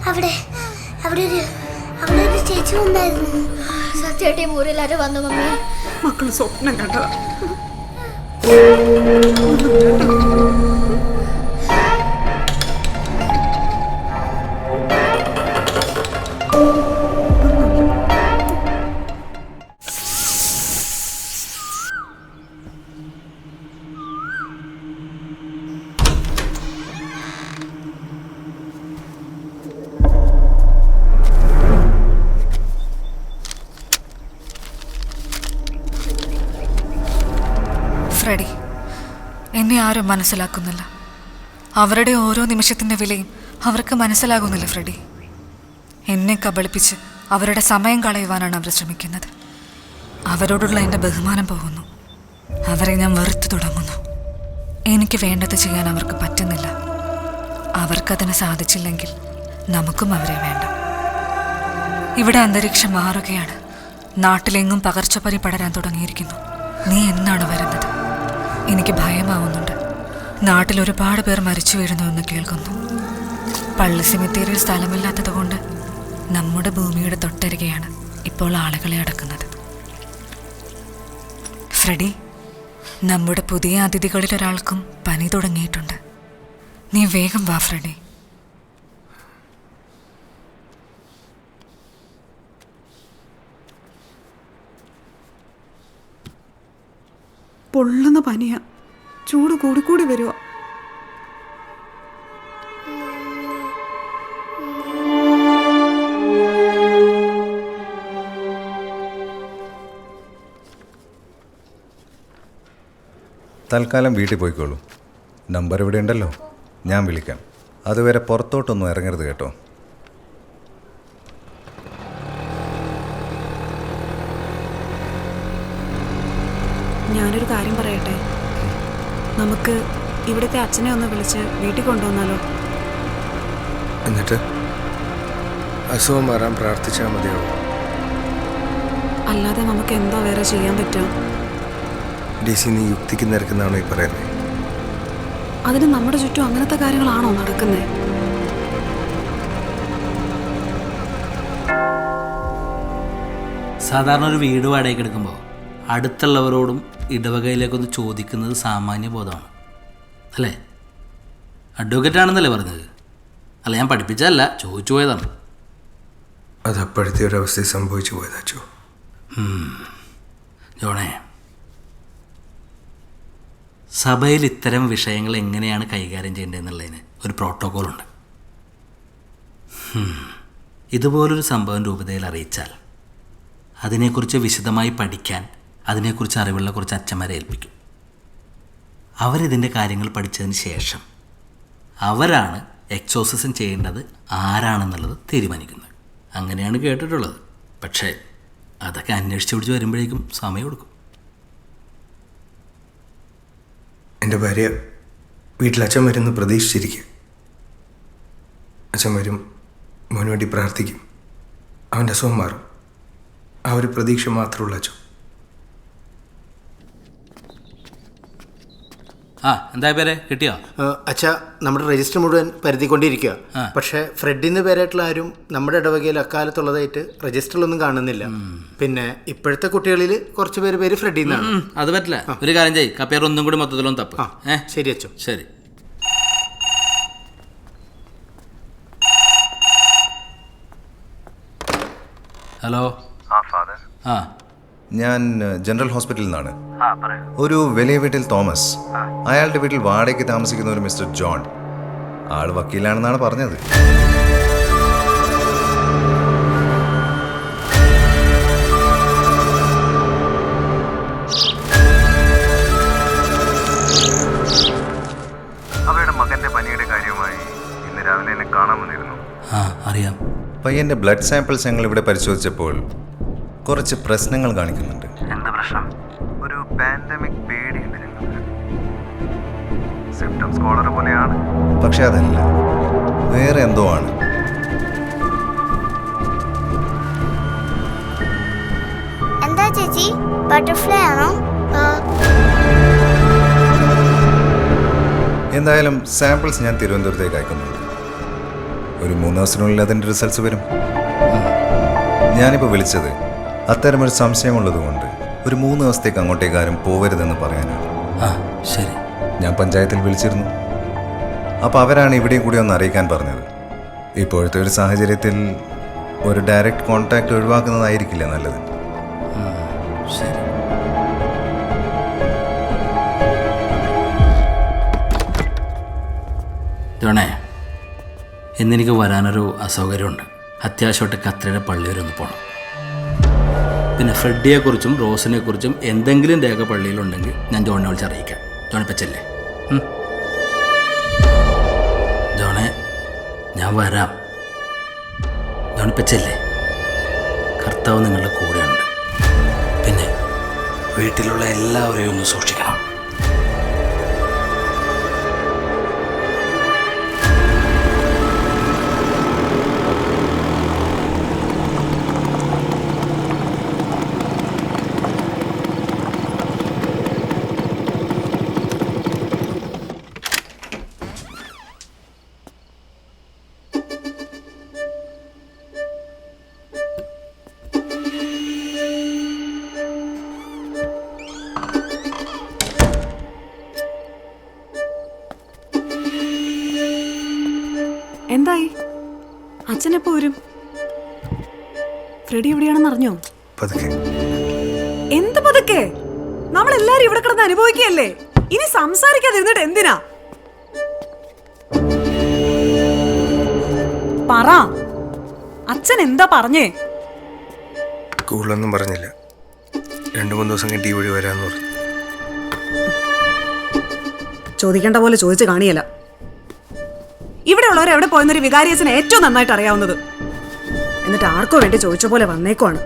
അവിടെ അവിടെ ഒരു ചേച്ചി ഉണ്ടായിരുന്നു. സത്യമായിട്ട് മുറിയിലാരും വന്നു മമ്മി. മക്കള് സ്വപ്നം കണ്ടതാ. ഫ്രെഡി, എന്നെ ആരും മനസ്സിലാക്കുന്നില്ല. അവരുടെ ഓരോ നിമിഷത്തിൻ്റെ വിലയും അവർക്ക് മനസ്സിലാകുന്നില്ല ഫ്രെഡി. എന്നെ കബളിപ്പിച്ച് അവരുടെ സമയം കളയുവാനാണ് അവർ ശ്രമിക്കുന്നത്. അവരോടുള്ള എൻ്റെ ബഹുമാനം പോകുന്നു. അവരെ ഞാൻ വെറുത്തു തുടങ്ങുന്നു. എനിക്ക് വേണ്ടത് ചെയ്യാൻ അവർക്ക് പറ്റുന്നില്ല. അവർക്കതിന് സാധിച്ചില്ലെങ്കിൽ നമുക്കും അവരെ വേണ്ട. ഇവിടെ അന്തരീക്ഷം മാറുകയാണ്. നാട്ടിലെങ്ങും പകർച്ചപ്പനി പടരാൻ തുടങ്ങിയിരിക്കുന്നു. നീ എന്നാണ് വരുന്നത്? എനിക്ക് ഭയമാവുന്നുണ്ട്. നാട്ടിൽ ഒരുപാട് പേർ മരിച്ചു വീഴുന്നു എന്ന് കേൾക്കുന്നു. പള്ളി സെമിത്തേരിയിൽ സ്ഥലമില്ലാത്തത് കൊണ്ട് നമ്മുടെ ഭൂമിയുടെ തൊട്ടരികെയാണ് ഇപ്പോൾ ആളുകളെ അടക്കുന്നത്. ഫ്രെഡി, നമ്മുടെ പുതിയ അതിഥികളിൽ ഒരാൾക്കും പനി തുടങ്ങിയിട്ടുണ്ട്. നീ വേഗം വാ ഫ്രെഡി. പൊള്ളുന്ന പനിയാ. ചൂട് കൂടിക്കൂടി വരുക. തൽക്കാലം വീട്ടിൽ പോയിക്കോളൂ. നമ്പർ ഇവിടെ ഉണ്ടല്ലോ, ഞാൻ വിളിക്കാം. അതുവരെ പുറത്തോട്ടൊന്നും ഇറങ്ങരുത് കേട്ടോ. ഞാനൊരു കാര്യം പറയട്ടെ. നമുക്ക് ഇവിടുത്തെ അച്ഛനെ ഒന്ന് വിളിച്ച് വീട്ടിൽ കൊണ്ടുവന്നാലോ? എന്നിട്ട് അസുഖം മാറാൻ പ്രാർത്ഥിച്ചാൽ മതിയാവും. അല്ലാതെ നമുക്ക് എന്താ വേറെ ചെയ്യാൻ പറ്റുക? DC, നീ യുക്തിക്ക് നിരക്കുന്നതാണോ ഈ പറയുന്നത്? അതിന് നമ്മുടെ ചുറ്റും അങ്ങനത്തെ കാര്യങ്ങളാണോ നടക്കുന്നത്? സാധാരണ ഒരു വീട് വാടകയ്ക്ക് എടുക്കുമ്പോൾ അടുത്തുള്ളവരോടും ഇടവകയിലേക്കൊന്ന് ചോദിക്കുന്നത് സാമാന്യ ബോധമാണ്, അല്ലേ? അഡ്വക്കേറ്റാണെന്നല്ലേ പറഞ്ഞത്? അല്ല, ഞാൻ പഠിപ്പിച്ചതല്ല, ചോദിച്ചു പോയതാണ്. അത് അപ്പോഴത്തെ ഒരു അവസ്ഥയിൽ സംഭവിച്ചു പോയതാച്ചോ. ജോണേ, സഭയിൽ ഇത്തരം വിഷയങ്ങൾ എങ്ങനെയാണ് കൈകാര്യം ചെയ്യേണ്ടതെന്നുള്ളതിന് ഒരു പ്രോട്ടോക്കോളുണ്ട്. ഇതുപോലൊരു സംഭവം രൂപതയിൽ അറിയിച്ചാൽ അതിനെക്കുറിച്ച് വിശദമായി പഠിക്കാൻ അതിനെക്കുറിച്ച് അറിവുള്ള കുറച്ച് അച്ഛന്മാരെ ഏൽപ്പിക്കും. അവരിതിൻ്റെ കാര്യങ്ങൾ പഠിച്ചതിന് ശേഷം അവരാണ് എക്സോസിസം ചെയ്യേണ്ടത് ആരാണെന്നുള്ളത് തീരുമാനിക്കുന്നത്. അങ്ങനെയാണ് കേട്ടിട്ടുള്ളത്. പക്ഷേ അതൊക്കെ അന്വേഷിച്ച് പിടിച്ച് വരുമ്പോഴേക്കും സമയം കൊടുക്കും. എൻ്റെ ഭാര്യ വീട്ടിൽ അച്ഛൻ വരുമെന്ന് പ്രതീക്ഷിച്ചിരിക്കുക. അച്ഛൻ വരും, മോന് വേണ്ടി പ്രാർത്ഥിക്കും, അവൻ്റെ അസുഖം മാറും. ആ ഒരു പ്രതീക്ഷ മാത്രമുള്ള അച്ഛൻ. എന്താ പേരെ കിട്ടിയോ? അച്ഛാ, നമ്മുടെ രജിസ്റ്റർ മുഴുവൻ പരുതിക്കൊണ്ടിരിക്കുക. പക്ഷേ ഫ്രെഡിൻ്റെ പേരായിട്ടുള്ള ആരും നമ്മുടെ ഇടവകയിൽ അക്കാലത്തുള്ളതായിട്ട് രജിസ്റ്ററിലൊന്നും കാണുന്നില്ല. പിന്നെ ഇപ്പോഴത്തെ കുട്ടികളിൽ കുറച്ച് പേര് ഫ്രെഡിൽ നിന്നാണ്. അത് പറ്റില്ല. ഒരു കാര്യം ചെയ്യ്, കപ്പേർ ഒന്നും കൂടി മൊത്തത്തിലൊന്നും തപ്പ്. ശരി അച്ഛോ. ശരി. ഹലോ. ഞാൻ ജനറൽ ഹോസ്പിറ്റലിൽ നിന്നാണ്. ഒരു വലിയ വീട്ടിൽ തോമസ്, അയാളുടെ വീട്ടിൽ വാടകയ്ക്ക് താമസിക്കുന്ന ഒരു മിസ്റ്റർ ജോൺ. ആൾ വക്കീലാണെന്നാണ് പറഞ്ഞത്. അവരുടെ മകന്റെ പനിയുടെ കാര്യമായി ഇന്ന് രാവിലെ എന്നെ കാണാൻ വന്നിരുന്നു. അറിയാം. പയ്യന്റെ ബ്ലഡ് സാമ്പിൾസ് ഞങ്ങൾ ഇവിടെ പരിശോധിച്ചപ്പോൾ കുറച്ച് പ്രശ്നങ്ങൾ കാണിക്കുന്നുണ്ട്. എന്താ പ്രശ്നം? ഒരു പാൻഡമിക് പേടിയുണ്ട് ഞങ്ങൾക്ക്. സിംപ്റ്റംസ് കോളറ പോലെയാണ്. പക്ഷെ അതല്ല, വേറെ എന്തോ ആണ്. എന്താ ചേച്ചി, ബട്ടർഫ്ലൈ ആണോ? എന്തായാലും സാമ്പിൾസ് ഞാൻ തിരുവനന്തപുരത്തേക്ക് അയക്കുന്നുണ്ട്. ഒരു 3 ദിവസത്തിനുള്ളിൽ അതിൻ്റെ റിസൾട്ട്സ് വരും. ഞാനിപ്പോൾ വിളിച്ചത് അത്തരമൊരു സംശയമുള്ളതുകൊണ്ട് ഒരു 3 ദിവസത്തേക്ക് അങ്ങോട്ടേക്ക് ആരും പോവരുതെന്ന് പറയാനാണ്. ശരി. ഞാൻ പഞ്ചായത്തിൽ വിളിച്ചിരുന്നു. അപ്പോൾ അവരാണ് ഇവിടെയും കൂടി ഒന്ന് അറിയിക്കാൻ പറഞ്ഞത്. ഇപ്പോഴത്തെ ഒരു സാഹചര്യത്തിൽ ഒരു ഡയറക്റ്റ് കോൺടാക്റ്റ് ഒഴിവാക്കുന്നതായിരിക്കില്ല നല്ലത്. ശരി. ജോണേ, ഇന്നെനിക്ക് വരാനൊരു അസൗകര്യമുണ്ട്. അത്യാവശ്യമായിട്ട് കത്രയുടെ പള്ളി വരെ ഒന്ന് പോകണം. പിന്നെ ഫ്രെഡിയെക്കുറിച്ചും റോസിനെക്കുറിച്ചും എന്തെങ്കിലും രേഖ പള്ളിയിലുണ്ടെങ്കിൽ ഞാൻ ജോണിനെ വിളിച്ച് അറിയിക്കാം. ജോണിപ്പോൾ ചെല്ലേ. ജോണേ, ഞാൻ വരാം. ജോണിപ്പോൾ ചെല്ലേ. കർത്താവ് നിങ്ങളുടെ കൂടെയുണ്ട്. പിന്നെ വീട്ടിലുള്ള എല്ലാവരെയും ഒന്ന് സൂക്ഷിക്കണം. എന്തായി? അച്ഛനെപ്പോ വരും? ഫ്രെഡി എവിടെയാണെന്ന് അറിഞ്ഞോ? പതുക്കെ. എന്ത് പതുക്കെ? നമ്മളെല്ലാരും ഇവിടെ കിടന്ന് അനുഭവിക്കുകയല്ലേ. ഇനി സംസാരിക്കാതിരുന്നിട്ട് എന്തിനാ? പറ, അച്ഛൻ എന്താ പറഞ്ഞേ? കൂടുതലൊന്നും പറഞ്ഞില്ല. 2-3 ദിവസം കഴിഞ്ഞ് ഈ വഴി വരാമെന്ന് പറഞ്ഞു. ചോദിക്കേണ്ട പോലെ ചോദിച്ചു കാണിയല്ല. ഇവിടെ ഉള്ളവർ എവിടെ പോയെന്നൊരു വികാരിയച്ഛന് ഏറ്റവും നന്നായിട്ട് അറിയാവുന്നത്. എന്നിട്ട് ആർക്കോ വേണ്ടി ചോദിച്ച പോലെ വന്നേക്കുവാണ്.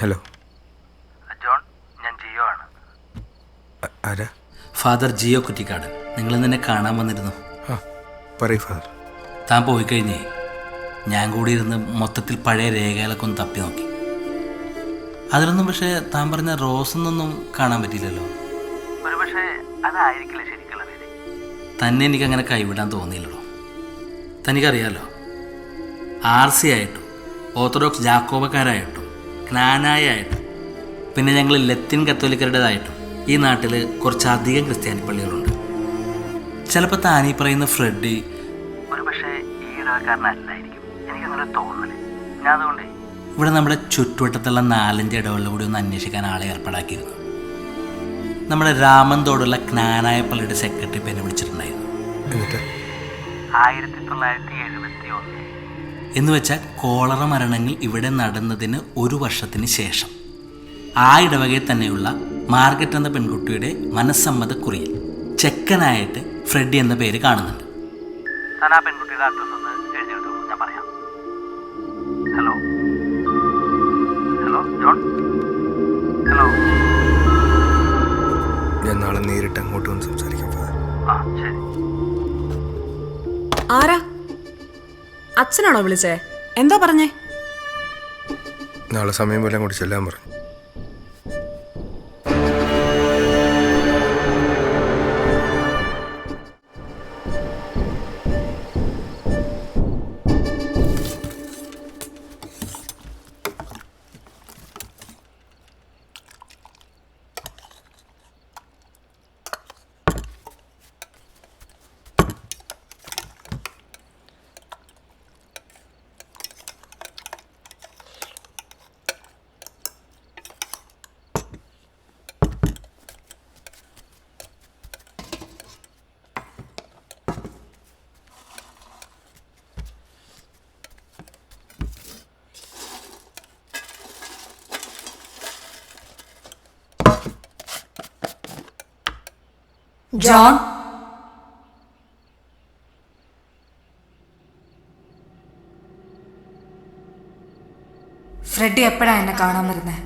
ഹലോ ജോൺ, ഞാൻ ജിയോ ആണ്. ആരാ? ഫാദർ ജിയോ കുറ്റിക്കാടൻ. നിങ്ങൾ നിന്നെ കാണാൻ വന്നിരുന്നു. പറയൂ ഫാദർ. താൻ പോയി കഴിഞ്ഞേ ഞാൻ കൂടി ഇരുന്ന് മൊത്തത്തിൽ പഴയ രേഖകളൊക്കെ ഒന്ന് തപ്പി നോക്കി. അതിലൊന്നും പക്ഷേ താൻ പറഞ്ഞ റോസൊന്നും കാണാൻ പറ്റിയില്ലല്ലോ. ഒരു പക്ഷേ അതായിരിക്കില്ല ശരിക്കുള്ള പേര്. തന്നെ എനിക്കങ്ങനെ കൈവിടാൻ തോന്നിയില്ലല്ലോ. തനിക്കറിയാലോ, RC ആയിട്ടും ഓർത്തഡോക്സ് ജാക്കോബക്കാരായിട്ടും ക്നാനായായിട്ടും പിന്നെ ഞങ്ങൾ ലത്തീൻ കത്തോലിക്കരുടേതായിട്ടും ഈ നാട്ടിൽ കുറച്ചധികം ക്രിസ്ത്യാനി പള്ളികളുണ്ട്. ചിലപ്പോൾ താനീ പറയുന്ന ഫ്രെഡി ഒരു പക്ഷേ ഈ ഇടവക്കാരനല്ലായിരിക്കും. എനിക്കങ്ങനെ തോന്നല്. ഞാൻ അതുകൊണ്ട് ഇവിടെ നമ്മുടെ ചുറ്റുവട്ടത്തുള്ള 4-5 ഇടവകളിൽ കൂടി ഒന്ന് അന്വേഷിക്കാൻ ആളെ ഏർപ്പാടാക്കിയിരുന്നു. നമ്മുടെ രാമന്തോടുള്ള ക്നാനായ പള്ളിയുടെ സെക്രട്ടറി എന്നെ വിളിച്ചിട്ടുണ്ടായിരുന്നു. 1971 എന്ന് വെച്ചാൽ കോളറ മരണങ്ങൾ ഇവിടെ നടന്നതിന് 1 വർഷത്തിന് ശേഷം ആ ഇടവകയിൽ തന്നെയുള്ള മാർഗറ്റ് എന്ന പെൺകുട്ടിയുടെ മനസ്സമ്മതക്കുറിയിൽ ചെക്കനായിട്ട് ഫ്രെഡി എന്ന പേര് കാണുന്നുണ്ട്. താൻ ആ പെൺകുട്ടിയുടെ അഡ്രസ് ഒന്ന് എഴുതിയിട്ടു, ഞാൻ പറയാം. Hello hello John, hello. ഞാൻ നാളെ നേരിട്ട് അങ്ങോട്ട് വന്ന് സംസാരിക്കാം ഫാദർ. ശരി. ആരാ? അച്ഛനാണോ വിളിച്ചേ? എന്താ പറഞ്ഞേ? നാളെ സമയം പോലെ അങ്ങോട്ട് ചെല്ലാൻ പറഞ്ഞു. ജോൺ, ഫ്രെഡി എപ്പോഴാ എന്നെ കാണാൻ വരുന്നേ?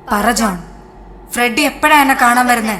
പറ ജോൺ, ഫ്രെഡി എപ്പോഴാ എന്നെ കാണാൻ വരുന്നേ?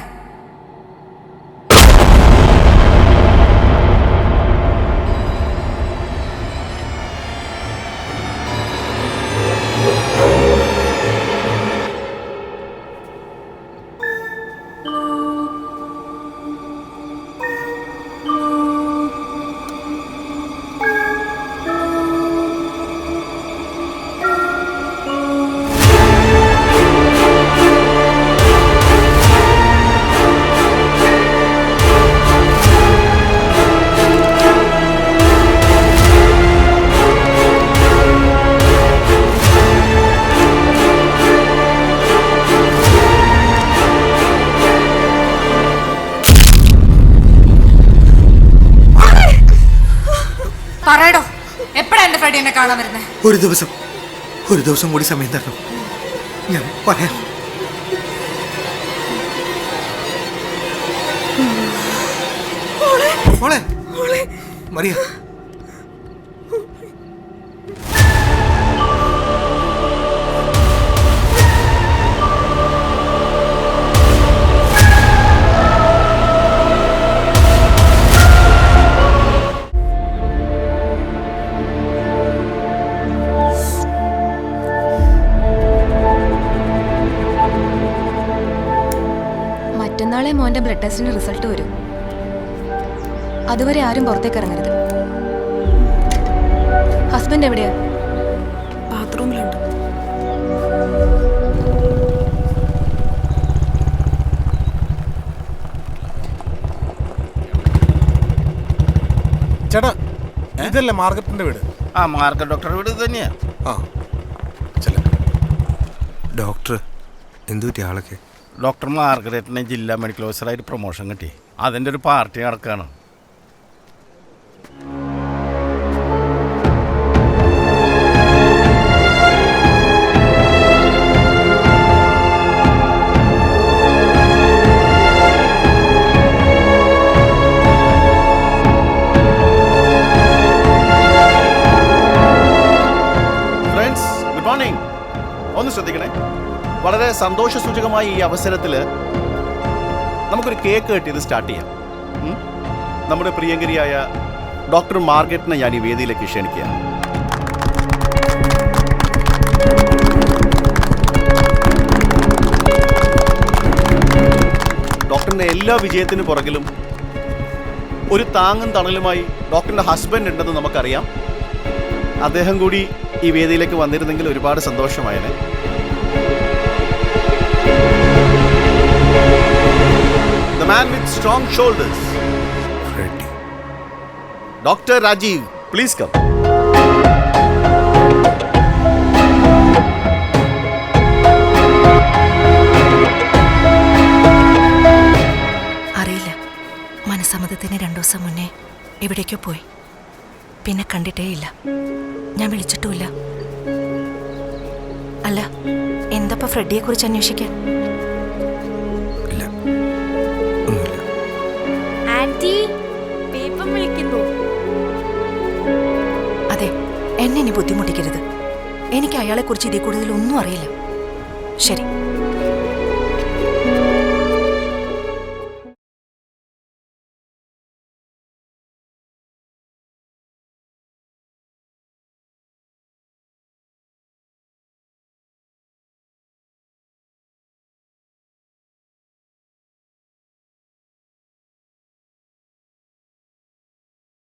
പറയടോ, എപ്പോഴാ എന്റെ ഫ്രെഡി എന്നെ കാണാൻ വരുന്നേ? ഒരു ദിവസം കൂടി സമയം തരണം, ഞാൻ പറയാം. മറിയ, മറ്റന്നാളെ മോന്റെ ബ്ലഡ് ടെസ്റ്റിന്റെ റിസൾട്ട് വരും. അതുവരെ ആരും പുറത്തേക്ക് ഇറങ്ങരുത്. ഹസ്ബൻഡ് എവിടെയാ? ബാത്റൂമിലുണ്ട്. ചേട്ടാ, ഇതല്ലേ മാർക്കറ്റിന്റെ വീട്? ആ, മാർക്കറ്റ് ഡോക്ടറുടെ വീട് തന്നെയാ. ആ, ചെല്ല. ഡോക്ടർ എന്തു പറ്റി ആളൊക്കെ? ഡോക്ടർ മാർഗരറ്റിനെ ജില്ലാ മെഡിക്കൽ ഓഫീസറായിട്ട് പ്രൊമോഷൻ കിട്ടി. അതിൻ്റെ ഒരു പാർട്ടി നടക്കുകയാണ്. Friends, good morning. ഒന്ന് ശ്രദ്ധിക്കണേ. വളരെ സന്തോഷസൂചകമായ ഈ അവസരത്തിൽ നമുക്കൊരു കേക്ക് കട്ട് ചെയ്ത് സ്റ്റാർട്ട് ചെയ്യാം. നമ്മുടെ പ്രിയങ്കരിയായ ഡോക്ടർ മാർഗരറ്റിനെ ഞാൻ ഈ വേദിയിലേക്ക് ക്ഷണിക്കുകയാണ്. ഡോക്ടറിൻ്റെ എല്ലാ വിജയത്തിനു പുറകിലും ഒരു താങ്ങും തണലുമായി ഡോക്ടറിൻ്റെ ഹസ്ബൻഡ് ഉണ്ടെന്ന് നമുക്കറിയാം. അദ്ദേഹം കൂടി ഈ വേദിയിലേക്ക് വന്നിരുന്നെങ്കിൽ ഒരുപാട് സന്തോഷമായേനെ. The man with strong shoulders. Freddie. Dr. Rajiv, please come. അറിയില്ല, മനസ്സമ്മതത്തിന് 2 ദിവസം മുന്നേ എവിടേക്കോ പോയി. പിന്നെ കണ്ടിട്ടേയില്ല. ഞാൻ വിളിച്ചിട്ടുമില്ല. അല്ല, എന്തപ്പോ ഫ്രെഡിയെ കുറിച്ച് അന്വേഷിക്കാൻ? ഇല്ല, ഒന്നുമില്ല. ആന്റി, പേപ്പർ വിളിക്കുന്നു. അതെ, എന്നെ ഇനി ബുദ്ധിമുട്ടിക്കരുത്. എനിക്ക് അയാളെ കുറിച്ച് ഇതിൽ കൂടുതൽ ഒന്നും അറിയില്ല. ശരി.